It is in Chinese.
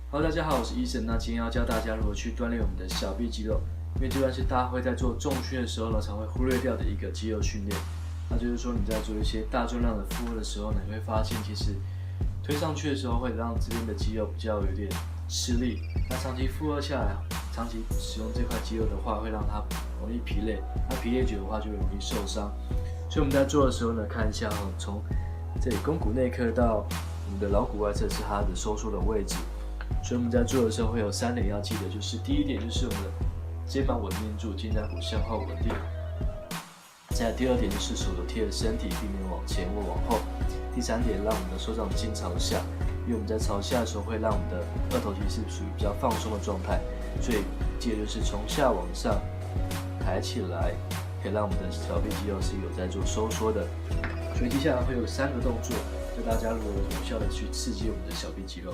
Hello，大家好，我是医生。那今天要教大家如何去锻炼我们的小臂肌肉，因为这段是大家会在做重训的时候呢，常会忽略掉的一个肌肉训练。那就是说你在做一些大重量的负荷的时候呢，你会发现其实推上去的时候会让这边的肌肉比较有点吃力。那长期负荷下来，长期使用这块肌肉的话，会让它容易疲累。那疲累久的话，就容易受伤。所以我们在做的时候呢，看一下从这里肱骨内侧到我们的桡骨外侧是它的收缩的位置。所以我们在做的时候会有3点要记得，就是第一点就是我们的肩膀稳定住，肩胛骨向后稳定。再来第2点就是手肘贴着身体，避免往前或往后。第3点，让我们的手掌心朝下，因为我们在朝下的时候会让我们的二头肌是属于比较放松的状态，所以记得就是从下往上抬起来，可以让我们的小臂肌肉是有在做收缩的。所以接下来会有3个动作，教大家如何有效的去刺激我们的小臂肌肉。